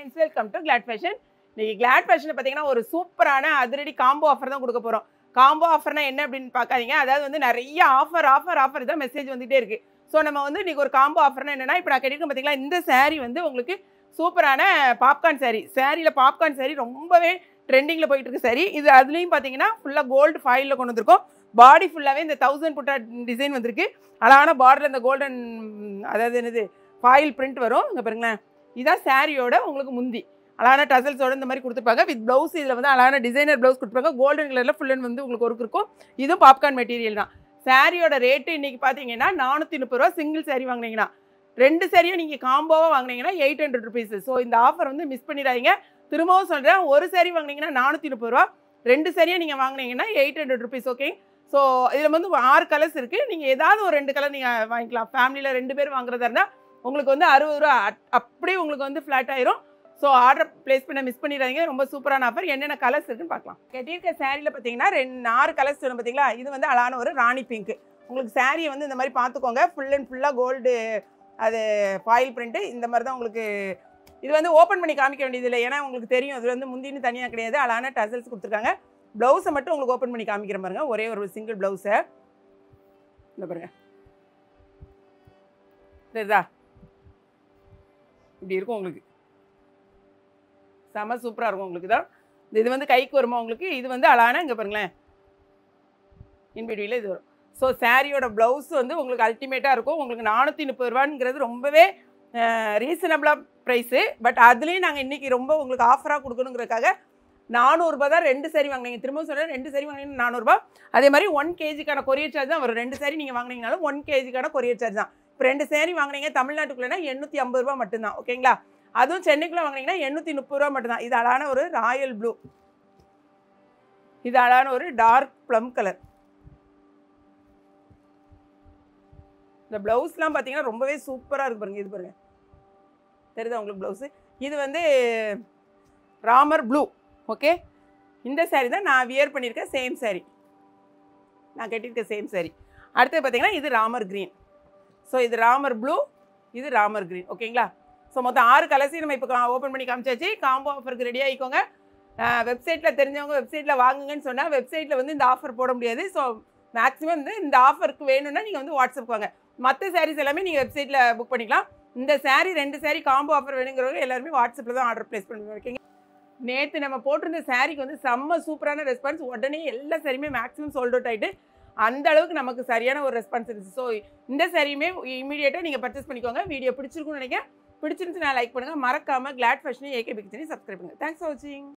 Welcome to Glad Fashion. இன்னைக்கு கிளாட் ஃபேஷனில் பார்த்தீங்கன்னா ஒரு சூப்பரான அதிரடி காம்போ ஆஃபர் தான் கொடுக்க போகிறோம். காம்போ ஆஃபர்னா என்ன அப்படின்னு பார்க்காதீங்க. அதாவது வந்து நிறைய ஆஃபர் தான் மெசேஜ் வந்துகிட்டே இருக்கு. ஸோ நம்ம வந்து இன்னைக்கு ஒரு காம்போ ஆஃபர்னா என்னன்னா, இப்போ நான் கேட்டிருக்கேன் பார்த்தீங்களா, இந்த saree வந்து உங்களுக்கு சூப்பரான பாப்கார்ன் saree. சாரியில் பாப்கார்ன் saree ரொம்பவே ட்ரெண்டிங்கில் போயிட்டு இருக்கு saree. இது அதுலேயும் பார்த்தீங்கன்னா ஃபுல்லாக கோல்டு ஃபாயிலில் கொண்டு வந்திருக்கோம். பாடி ஃபுல்லாகவே இந்த 1000 புட்டா டிசைன் வந்திருக்கு. அழகான பார்டரில் இந்த கோல்டன் அதாவது என்னது ஃபாயில் பிரிண்ட் வரும். இங்கே பாருங்களேன், இதான் சாரியோட உங்களுக்கு முந்தி அழகான டசல்ஸோட இந்த மாதிரி கொடுத்துருப்பாங்க. வித் ப்ளவுஸ் இதில் வந்து அழகான டிசைனர் ப்ளவுஸ் கொடுத்துருப்பாங்க. கோல்டன் கலரில் ஃபுல் அண்ட் வந்து உங்களுக்கு ஒர்க் இருக்கும். இதுவும் பாப்கார்ன் மெட்டீரியல் தான். சாரியோட ரேட்டு இன்றைக்கி பார்த்தீங்கன்னா 430 ரூபா. சிங்கிள் சாரி வாங்கினீங்கன்னா, 2 சாரியும் நீங்கள் காம்போவாக வாங்கினீங்கன்னா 800 ருபீஸ். ஸோ இந்த ஆஃபர் வந்து மிஸ் பண்ணிடாதீங்க. திரும்பவும் சொல்கிறேன், ஒரு சாரி வாங்கினீங்கன்னா 430 ரூபா, 2 சாரியாக நீங்கள் வாங்கினீங்கன்னா 800 ருபீஸ். ஓகே. ஸோ இதில் வந்து 6 கலர்ஸ் இருக்குது. நீங்கள் ஏதாவது ஒரு 2 கலர் நீங்கள் வாங்கிக்கலாம். ஃபேமிலியில் 2 பேர் வாங்குறதா இருந்தால் உங்களுக்கு வந்து 60 ரூபா அப்படியே உங்களுக்கு வந்து ஃப்ளாட் ஆயிரும். ஸோ ஆர்டர் ப்ளேஸ் பண்ண மிஸ் பண்ணிடாதீங்க. ரொம்ப சூப்பரான ஆஃபர். என்னென்ன கலர்ஸ் இருக்குன்னு பார்க்கலாம். கட்டியிருக்க சாரியில் பார்த்தீங்கன்னா 6 கலர்ஸ் வரும் பார்த்தீங்களா. இது வந்து அழகான ஒரு ராணி பிங்க். உங்களுக்கு சாரியை வந்து இந்த மாதிரி பார்த்துக்கோங்க. ஃபுல் அண்ட் ஃபுல்லாக கோல்டு அது ஃபாயில் பிரிண்ட்டு இந்த மாதிரி தான் உங்களுக்கு. இது வந்து ஓப்பன் பண்ணி காமிக்க வேண்டியதில்லை, ஏன்னா உங்களுக்கு தெரியும் இது வந்து முந்தின்னு தனியாக கிடையாது. அழகான டசல்ஸ் கொடுத்துருக்காங்க. ப்ளவுஸை மட்டும் உங்களுக்கு ஓப்பன் பண்ணி காமிக்கிற பாருங்க. ஒரே ஒரு சிங்கிள் ப்ளவுஸை இந்த பாருங்க, சரிதா? இப்படி இருக்கும் உங்களுக்கு. செம சூப்பராக இருக்கும் உங்களுக்கு தான். இது வந்து கைக்கு வருமா உங்களுக்கு. இது வந்து அழகான இங்கே பாருங்களேன் இன்பிட்வீனில் இது வரும். ஸோ சாரியோட ப்ளவுஸ் வந்து உங்களுக்கு அல்டிமேட்டாக இருக்கும். உங்களுக்கு 430 ரூபாங்கிறது ரொம்பவே ரீசனபிளாக ப்ரைஸு. பட் அதுலேயும் நாங்கள் இன்றைக்கி ரொம்ப உங்களுக்கு ஆஃபராக கொடுக்கணுங்கிறதுக்காக 400 ரூபா தான் 2 சாரி வாங்கினீங்க. திரும்ப சொல்கிறேன், 2 சாரி வாங்கினீங்கன்னா 400 ரூபா. அதே மாதிரி 1 kgக்கான கொரியர் சார்ஜ் தான் வரும். 2 சாரி நீங்கள் வாங்கினீங்கனாலும் 1 kgக்கான கொரியர் சார்ஜ் தான். இப்போ 2 சாரி வாங்கினீங்க தமிழ்நாட்டுக்குள்ளேனா 850 ரூபா மட்டும்தான். ஓகேங்களா? அதுவும் சென்னைக்குள்ளே வாங்கினீங்கன்னா 830 ரூபா மட்டும்தான். இது அழகான ஒரு ராயல் ப்ளூ, இது அழகான ஒரு டார்க் ப்ளம் கலர். இந்த ப்ளவுஸ்லாம் பார்த்தீங்கன்னா ரொம்பவே சூப்பராக இருக்குது பாருங்கள். இது பாருங்கள், தெரியுதா உங்களுக்கு ப்ளவுஸு? இது வந்து ராமர் ப்ளூ. ஓகே. இந்த சாரீ தான் நான் வியர் பண்ணியிருக்கேன். சேம் சாரீ நான் கட்டியிருக்க சேம் சாரீ. அடுத்தது பார்த்தீங்கன்னா இது ராமர் க்ரீன். ஸோ இது ராமர் ப்ளூ, இது ராமர் க்ரீன். ஓகேங்களா? ஸோ மொத்தம் 6 கலர்ஸையும் நம்ம இப்போ ஓப்பன் பண்ணி காமிச்சாச்சு. Combo ஆஃபருக்கு ready ஆகிக்கோங்க. வெப்சைட்டில் தெரிஞ்சவங்க வெப்சைட்டில் வாங்குங்கன்னு சொன்னால் வெப்சைட்டில் வந்து இந்த ஆஃபர் போட முடியாது. ஸோ மேக்ஸிமம் வந்து இந்த ஆஃபருக்கு வேணும்னா நீங்கள் வந்து வாட்ஸ்அப் வாங்க. மற்ற சாரீஸ் எல்லாமே நீங்கள் வெப்சைட்டில் புக் பண்ணிக்கலாம். இந்த சாரீ 2 சாரீ காம்போ ஆஃபர் வேணுங்கிறவங்க எல்லாருமே வாட்ஸ்அப்பில் தான் ஆர்டர் ப்ளேஸ் பண்ணுவீங்க. ஓகேங்க. நேற்று நம்ம போட்டிருந்த சாரீக்கு வந்து செம்ம சூப்பரான ரெஸ்பான்ஸ். உடனே எல்லா சாரியுமே மேக்ஸிமம் சோல்ட் அவுட் ஆகிட்டு அந்த அளவுக்கு நமக்கு சரியான ஒரு ரெஸ்பான்ஸ் இருந்துச்சு. ஸோ இந்த சாரியுமே இமீடியட்டாக நீங்கள் பர்ச்சேஸ் பண்ணிக்கோங்க. வீடியோ பிடிச்சிருக்குன்னு நினைக்கிறேன். பிடிச்சிருந்துச்சு நான் லைக் பண்ணுங்கள். மறக்காமல் கிளாட் ஃபேஷனையும் ஏகேபி கிச்சனையும் சப்ஸ்கிரைப் பண்ணுங்கள். தேங்க்ஸ் ஃபார் வாட்சிங்.